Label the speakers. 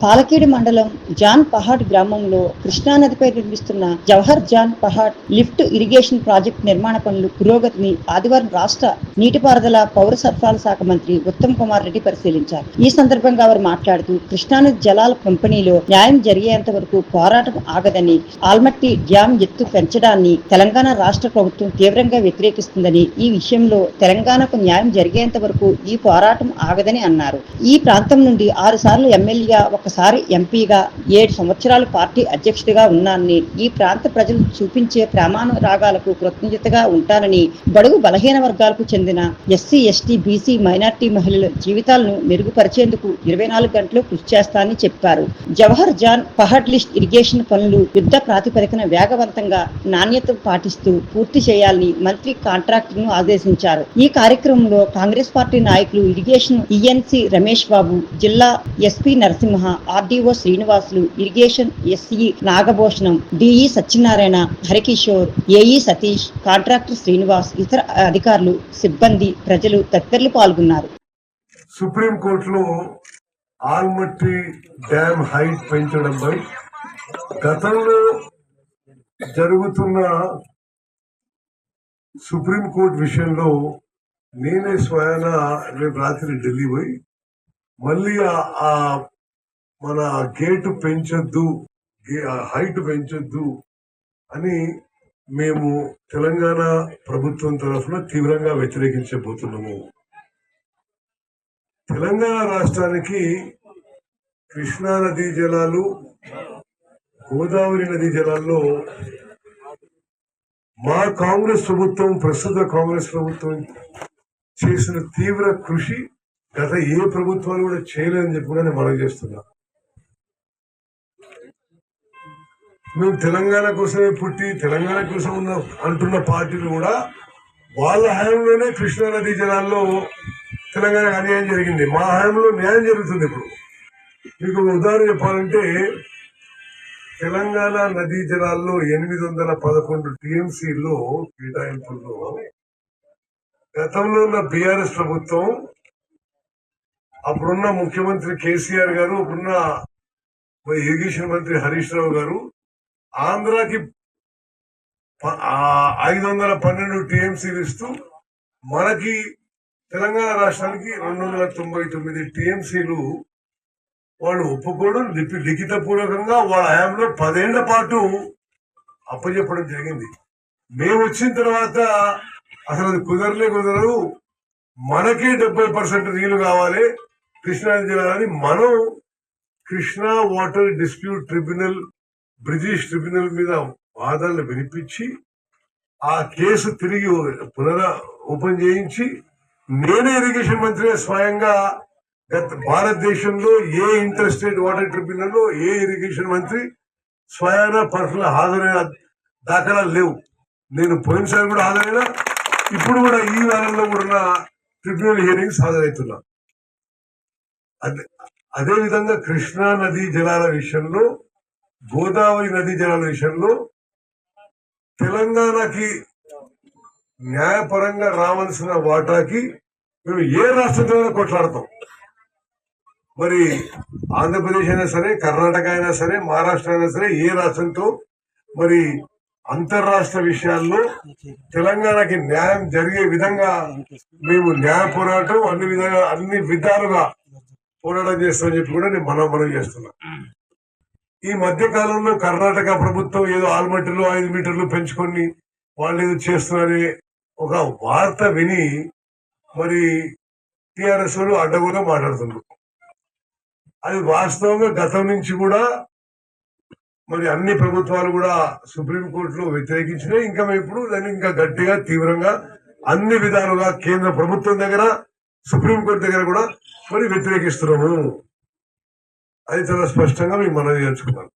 Speaker 1: పాలకేడు మండలం జాన్ పహాడ్ గ్రామంలో కృష్ణానదిపై నిర్మిస్తున్న Jawahar Jan Pahad lift irrigation project నిర్మాణ పనులు పురోగతిని ఆదివారం రాష్ట్ర నీటిపారుదల పౌర సరఫరాల శాఖ మంత్రి ఉత్తమ్ కుమార్ రెడ్డి పరిశీలించారు. ఈ సందర్భంగా వారు మాట్లాడుతూ కృష్ణానది జలాల పంపిణీలో న్యాయం జరిగేంత వరకు పోరాటం ఆగదని, ఆల్మట్టి డ్యాం ఎత్తు పెంచడాన్ని తెలంగాణ రాష్ట్ర ప్రభుత్వం తీవ్రంగా వ్యతిరేకిస్తుందని, ఈ విషయంలో తెలంగాణకు న్యాయం జరిగేంత వరకు ఈ పోరాటం ఆగదని అన్నారు. ఈ ప్రాంతం నుండి 6 సార్లు ఎమ్మెల్యేగా, ఒకసారి ఎంపీగా, 7 సంవత్సరాలు పార్టీ అధ్యక్షుడిగా ఉన్నానని, ఈ ప్రాంత ప్రజలు చూపించే ప్రేమానురాగాలకు కృతజ్ఞతగా ఉంటానని, బడుగు బలహీన వర్గాలకు చెందిన ఎస్సీ, ఎస్టీ, బీసీ, మైనార్టీ మహిళల జీవితాలను మెరుగుపరిచేందుకు 24 గంటలు కృషి చేస్తానని చెప్పారు. జవహర్ జాన్ పహాడ్ లిఫ్ట్ ఇరిగేషన్ పనులు యుద్ధ ప్రాతిపదికన వేగవంతంగా, నాణ్యత పాటిస్తూ పూర్తి చేయాలని మంత్రి కాంట్రాక్టర్ను ఆదేశించారు. ఈ కార్యక్రమంలో కాంగ్రెస్ పార్టీ నాయకులు ఇరిగేషన్ ఈఎన్సీ రమేష్ బాబు, జిల్లా SP Narasimha, RDO Srinivasulu, irrigation SE Nagabhushanam, DE Satyanarayana, Harikishore, AE Satish, contractor Srinivas, ఇతర అధికారులు, సిబ్బంది, ప్రజలు తదితరులు పాల్గొన్నారు.
Speaker 2: సుప్రీంకోర్టులో ఆల్మట్టి డ్యామ్ హైట్ పెంచడంపై గతంలో జరుగుతున్న సుప్రీంకోర్టు విషయంలో నేనే స్వయాన రేపు రాత్రి ఢిల్లీ పోయి మళ్ళీ ఆ మన గేటు పెంచొద్దు, హైట్ పెంచొద్దు అని మేము తెలంగాణ ప్రభుత్వం తరఫున తీవ్రంగా వ్యతిరేకించబోతున్నాము. తెలంగాణ రాష్ట్రానికి కృష్ణా నదీ జలాలు, గోదావరి నదీ జలాల్లో మా కాంగ్రెస్ ప్రభుత్వం, ప్రస్తుత కాంగ్రెస్ ప్రభుత్వం చేసిన తీవ్ర కృషి గత ఏ ప్రభుత్వాలు కూడా చేయలేదని చెప్పి నేను మనవి చేస్తున్నా. మేము తెలంగాణ కోసమే పుట్టి తెలంగాణ కోసం అంటున్న పార్టీలు కూడా వాళ్ళ హయాంలోనే కృష్ణా నదీ జలాల్లో తెలంగాణకు అన్యాయం జరిగింది. మా హయాంలో న్యాయం జరుగుతుంది. ఇప్పుడు మీకు ఉదాహరణ చెప్పాలంటే తెలంగాణ నదీ జలాల్లో 811 టీఎంసీలో కేటాయింపుల్లో గతంలో ఉన్న బీఆర్ఎస్ ప్రభుత్వం, అప్పుడున్న ముఖ్యమంత్రి కేసీఆర్ గారు, అప్పుడున్న ఇరిగేషన్ మంత్రి హరీష్ రావు గారు ఆంధ్రాకి 512 టీఎంసీలు ఇస్తూ మనకి తెలంగాణ రాష్ట్రానికి 299 టీఎంసీలు వాళ్ళు ఒప్పుకోవడం, లిఖిత పూర్వకంగా వాళ్ళ హయాంలో 10 ఏళ్ల పాటు అప్పచెప్పడం జరిగింది. మేము వచ్చిన తర్వాత అసలు అది కుదరదు, మనకే 70% నీళ్లు కావాలి కృష్ణా జిల్లాని మనం Krishna water dispute tribunal, British tribunal మీద వాదనలు వినిపించి ఆ కేసు తిరిగి ఓపెన్ చేయించి నేనే ఇరిగేషన్ మంత్రిగా స్వయంగా భారతదేశంలో ఏ ఇంటర్ స్టేట్ వాటర్ ట్రిబ్యునల్ లో ఏ ఇరిగేషన్ మంత్రి స్వయాన పర్సనల్ హాజరైన దాఖలాలు లేవు. నేను పోయినసారి కూడా హాజరైనా, ఇప్పుడు కూడా ఈ వారంలో కూడా ట్రిబ్యునల్ హియరింగ్స్ హాజరవుతున్నా. అదేవిధంగా కృష్ణా నదీ జలాల విషయంలో, గోదావరి నదీ జలాల విషయంలో తెలంగాణకి న్యాయపరంగా రావాల్సిన వాటాకి మేము ఏ రాష్ట్రంతో కొట్లాడతాం. మరి ఆంధ్రప్రదేశ్ అయినా సరే, కర్ణాటక అయినా సరే, మహారాష్ట్ర అయినా సరే, ఏ రాష్ట్రంతో మరి అంతర్రాష్ట్ర విషయాల్లో తెలంగాణకి న్యాయం జరిగే విధంగా మేము న్యాయ పోరాటం అన్ని విధాలుగా పోరాటం చేస్తామని చెప్పి కూడా నేను మనం చేస్తున్నా. ఈ మధ్య కాలంలో కర్ణాటక ప్రభుత్వం ఏదో ఆల్మట్టిలో 5 మీటర్లు పెంచుకొని వాళ్ళు ఏదో చేస్తున్నారని ఒక వార్త విని మరి టిఆర్ఎస్ వాళ్ళు అడ్డగోలుగా మాట్లాడుతున్నారు. అది వాస్తవంగా గతం నుంచి కూడా మరి అన్ని ప్రభుత్వాలు కూడా సుప్రీంకోర్టులో వ్యతిరేకించినాయి. ఇంకా మేము ఇప్పుడు దాన్ని ఇంకా గట్టిగా, తీవ్రంగా అన్ని విధాలుగా కేంద్ర ప్రభుత్వం దగ్గర, సుప్రీంకోర్టు దగ్గర కూడా మరి వ్యతిరేకిస్తున్నాము. అది చాలా స్పష్టంగా మేము మనవి చేసుకున్నాం.